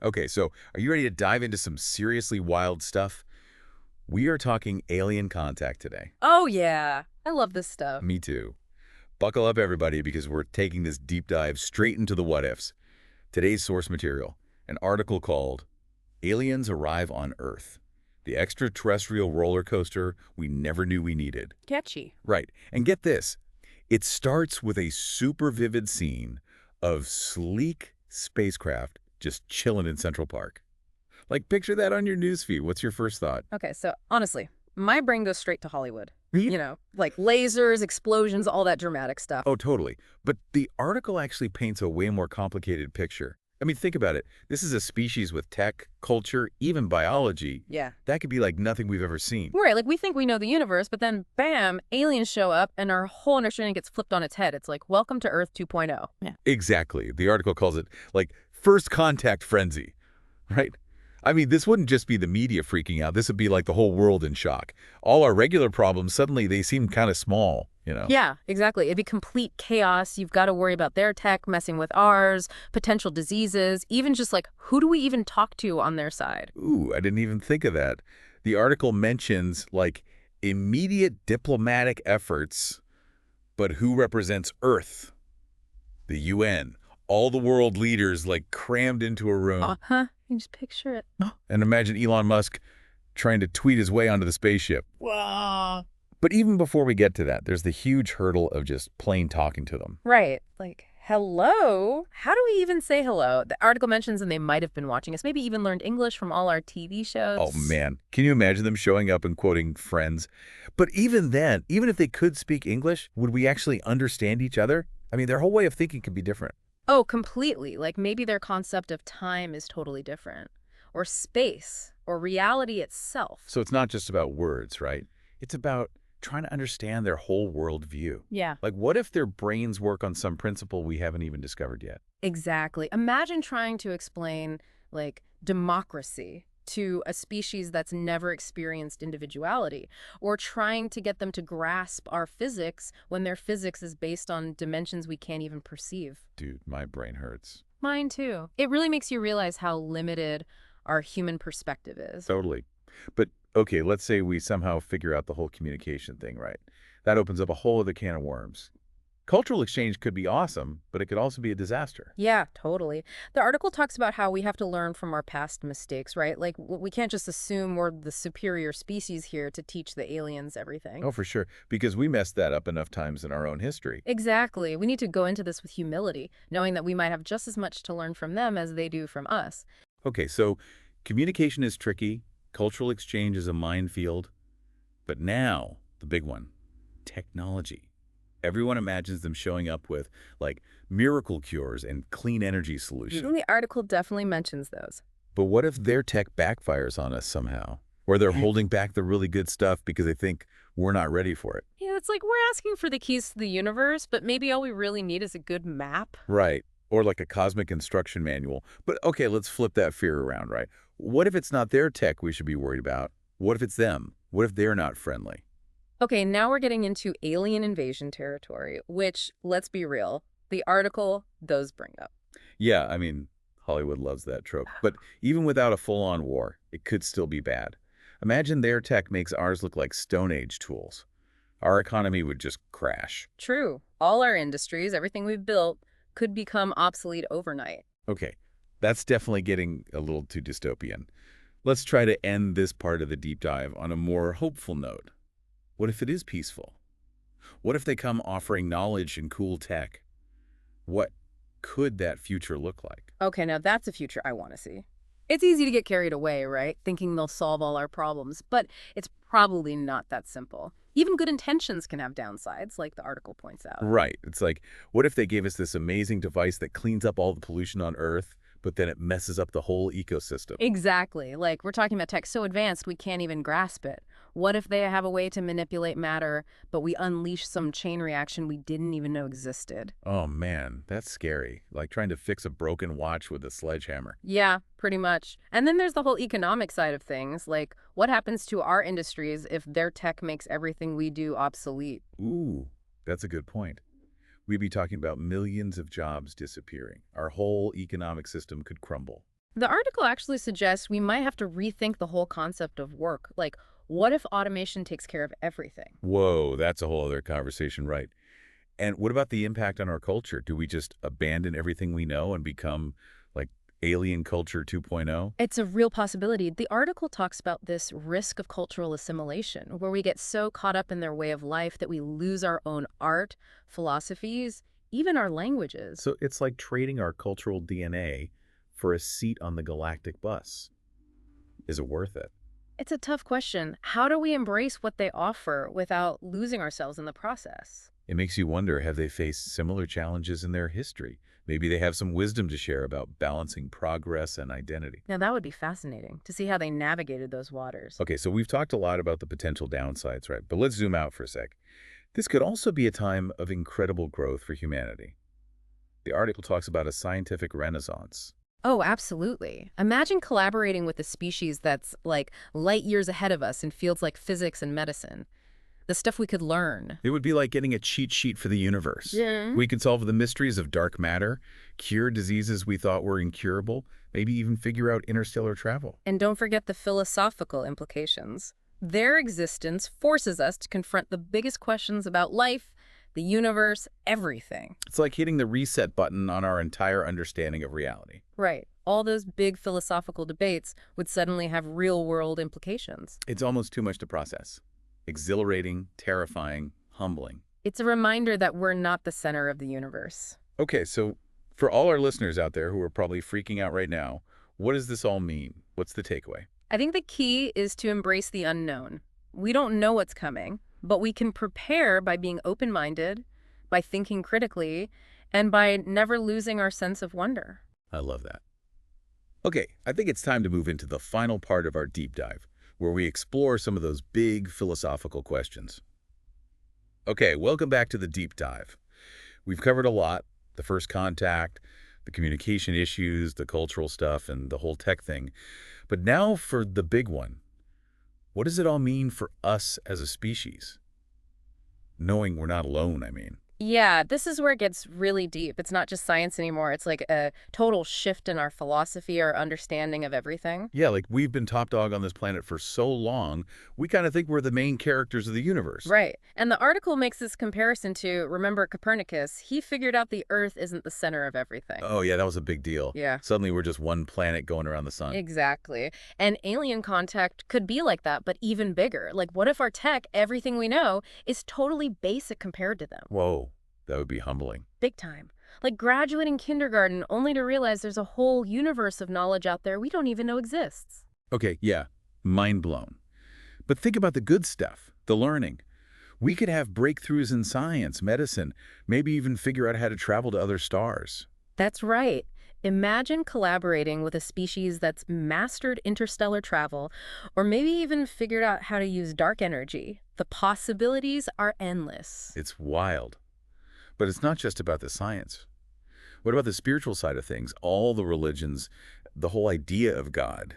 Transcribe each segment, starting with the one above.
Okay, so are you ready to dive into some seriously wild stuff? We are talking alien contact today. Oh, yeah. I love this stuff. Me too. Buckle up, everybody, because we're taking this deep dive straight into the what-ifs. Today's source material, an article called Aliens Arrive on Earth, the extraterrestrial roller coaster we never knew we needed. Catchy. Right, and get this. It starts with a super vivid scene of sleek spacecraft just chilling in Central Park. Like, picture that on your newsfeed. What's your first thought? Okay, so honestly, my brain goes straight to Hollywood. Like lasers, explosions, all that dramatic stuff. Oh, totally. But the article actually paints a way more complicated picture. I mean, think about it. This is a species with tech, culture, even biology. Yeah. That could be like nothing we've ever seen. Right, like we think we know the universe, but then bam, aliens show up and our whole understanding gets flipped on its head. It's like, welcome to Earth 2.0. Yeah. Exactly. The article calls it, like, first contact frenzy, right? I mean, this wouldn't just be the media freaking out. This would be like the whole world in shock. All our regular problems, suddenly they seem kind of small. Yeah, exactly. It'd be complete chaos. You've got to worry about their tech messing with ours, potential diseases, even just like, who do we even talk to on their side? Ooh, I didn't even think of that. The article mentions, like, immediate diplomatic efforts, but who represents Earth? The UN. All the world leaders, like, crammed into a room. Huh? You just picture it. And imagine Elon Musk trying to tweet his way onto the spaceship. Wow. But even before we get to that, there's the huge hurdle of just plain talking to them. Right. Like, hello? How do we even say hello? The article mentions and they might have been watching us, maybe even learned English from all our TV shows. Oh, man. Can you imagine them showing up and quoting Friends? But even then, even if they could speak English, would we actually understand each other? I mean, their whole way of thinking could be different. Oh, completely. Like maybe their concept of time is totally different. Or space. Or reality itself. So it's not just about words, right? It's about trying to understand their whole worldview. Yeah. Like, what if their brains work on some principle we haven't even discovered yet? Exactly. Imagine trying to explain, like, democracy to a species that's never experienced individuality, or trying to get them to grasp our physics when their physics is based on dimensions we can't even perceive. Dude, my brain hurts. Mine too. It really makes you realize how limited our human perspective is. Totally. But, okay, let's say we somehow figure out the whole communication thing, right? That opens up a whole other can of worms. Cultural exchange could be awesome, but it could also be a disaster. Yeah, totally. The article talks about how we have to learn from our past mistakes, right? Like, we can't just assume we're the superior species here to teach the aliens everything. Oh, for sure, because we messed that up enough times in our own history. Exactly. We need to go into this with humility, knowing that we might have just as much to learn from them as they do from us. Okay, so communication is tricky, cultural exchange is a minefield, but now, the big one, technology. Everyone imagines them showing up with, like, miracle cures and clean energy solutions. The article definitely mentions those. But what if their tech backfires on us somehow? Or they're holding back the really good stuff because they think we're not ready for it? Yeah, it's like we're asking for the keys to the universe, but maybe all we really need is a good map. Right. Or like a cosmic instruction manual. But okay, let's flip that fear around, right? What if it's not their tech we should be worried about? What if it's them? What if they're not friendly? Okay, now we're getting into alien invasion territory, which, let's be real, the article does bring up. Yeah, I mean, Hollywood loves that trope. But even without a full-on war, it could still be bad. Imagine their tech makes ours look like Stone Age tools. Our economy would just crash. True. All our industries, everything we've built, could become obsolete overnight. Okay, that's definitely getting a little too dystopian. Let's try to end this part of the deep dive on a more hopeful note. What if it is peaceful? What if they come offering knowledge and cool tech? What could that future look like? Okay, now that's a future I want to see. It's easy to get carried away, right? Thinking they'll solve all our problems, but it's probably not that simple. Even good intentions can have downsides, like the article points out. Right. It's like, what if they gave us this amazing device that cleans up all the pollution on Earth, but then it messes up the whole ecosystem? Exactly. Like, we're talking about tech so advanced we can't even grasp it. What if they have a way to manipulate matter, but we unleash some chain reaction we didn't even know existed? Oh man, that's scary. Like trying to fix a broken watch with a sledgehammer. Yeah, pretty much. And then there's the whole economic side of things, like what happens to our industries if their tech makes everything we do obsolete? Ooh, that's a good point. We'd be talking about millions of jobs disappearing. Our whole economic system could crumble. The article actually suggests we might have to rethink the whole concept of work. Like, what if automation takes care of everything? Whoa, that's a whole other conversation, right? And what about the impact on our culture? Do we just abandon everything we know and become like alien culture 2.0? It's a real possibility. The article talks about this risk of cultural assimilation, where we get so caught up in their way of life that we lose our own art, philosophies, even our languages. So it's like trading our cultural DNA for a seat on the galactic bus. Is it worth it? It's a tough question. How do we embrace what they offer without losing ourselves in the process? It makes you wonder, have they faced similar challenges in their history? Maybe they have some wisdom to share about balancing progress and identity. Now, that would be fascinating to see how they navigated those waters. Okay, so we've talked a lot about the potential downsides, right? But let's zoom out for a sec. This could also be a time of incredible growth for humanity. The article talks about a scientific renaissance. Oh, absolutely. Imagine collaborating with a species that's like light years ahead of us in fields like physics and medicine. The stuff we could learn. It would be like getting a cheat sheet for the universe. Yeah. We could solve the mysteries of dark matter, cure diseases we thought were incurable, maybe even figure out interstellar travel. And don't forget the philosophical implications. Their existence forces us to confront the biggest questions about life, the universe, everything. It's like hitting the reset button on our entire understanding of reality. Right. All those big philosophical debates would suddenly have real-world implications. It's almost too much to process. Exhilarating, terrifying, humbling. It's a reminder that we're not the center of the universe. Okay, so for all our listeners out there who are probably freaking out right now, what does this all mean? What's the takeaway? I think the key is to embrace the unknown. We don't know what's coming, but we can prepare by being open-minded, by thinking critically, and by never losing our sense of wonder. I love that. Okay, I think it's time to move into the final part of our deep dive, where we explore some of those big philosophical questions. Okay, welcome back to the deep dive. We've covered a lot: the first contact, the communication issues, the cultural stuff, and the whole tech thing. But now for the big one. What does it all mean for us as a species? Knowing we're not alone, I mean. Yeah, this is where it gets really deep. It's not just science anymore. It's like a total shift in our philosophy, our understanding of everything. Yeah, like we've been top dog on this planet for so long, we kind of think we're the main characters of the universe. Right. And the article makes this comparison to, remember Copernicus? He figured out the Earth isn't the center of everything. Oh, yeah, that was a big deal. Yeah. Suddenly we're just one planet going around the sun. Exactly. And alien contact could be like that, but even bigger. Like, what if our tech, everything we know, is totally basic compared to them? Whoa, that would be humbling. Big time. Like graduating kindergarten only to realize there's a whole universe of knowledge out there we don't even know exists. Okay, yeah, mind blown. But think about the good stuff, the learning. We could have breakthroughs in science, medicine, maybe even figure out how to travel to other stars. That's right. Imagine collaborating with a species that's mastered interstellar travel, or maybe even figured out how to use dark energy. The possibilities are endless. It's wild. But it's not just about the science. What about the spiritual side of things? All the religions, the whole idea of God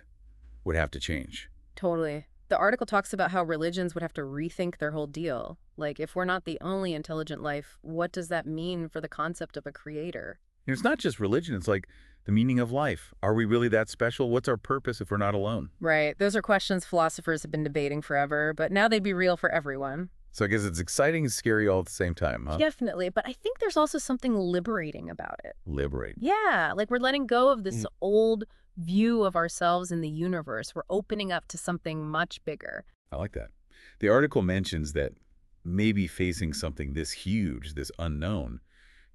would have to change. Totally. The article talks about how religions would have to rethink their whole deal. Like, if we're not the only intelligent life, what does that mean for the concept of a creator? And it's not just religion, it's like the meaning of life. Are we really that special? What's our purpose if we're not alone? Right. Those are questions philosophers have been debating forever, but now they'd be real for everyone. So I guess it's exciting and scary all at the same time, huh? Definitely, but I think there's also something liberating about it. Liberate. Yeah, like we're letting go of this old view of ourselves in the universe. We're opening up to something much bigger. I like that. The article mentions that maybe facing something this huge, this unknown,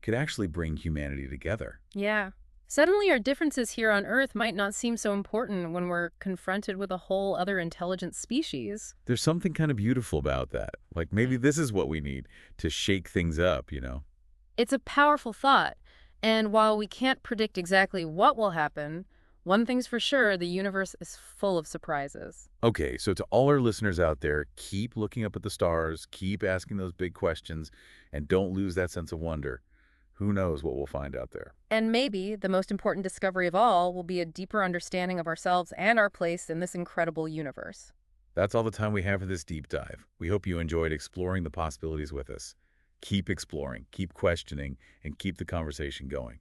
could actually bring humanity together. Yeah. Suddenly our differences here on Earth might not seem so important when we're confronted with a whole other intelligent species. There's something kind of beautiful about that. Like maybe this is what we need to shake things up, you know? It's a powerful thought, and while we can't predict exactly what will happen, one thing's for sure, the universe is full of surprises. Okay, so to all our listeners out there, keep looking up at the stars, keep asking those big questions, and don't lose that sense of wonder. Who knows what we'll find out there? And maybe the most important discovery of all will be a deeper understanding of ourselves and our place in this incredible universe. That's all the time we have for this deep dive. We hope you enjoyed exploring the possibilities with us. Keep exploring, keep questioning, and keep the conversation going.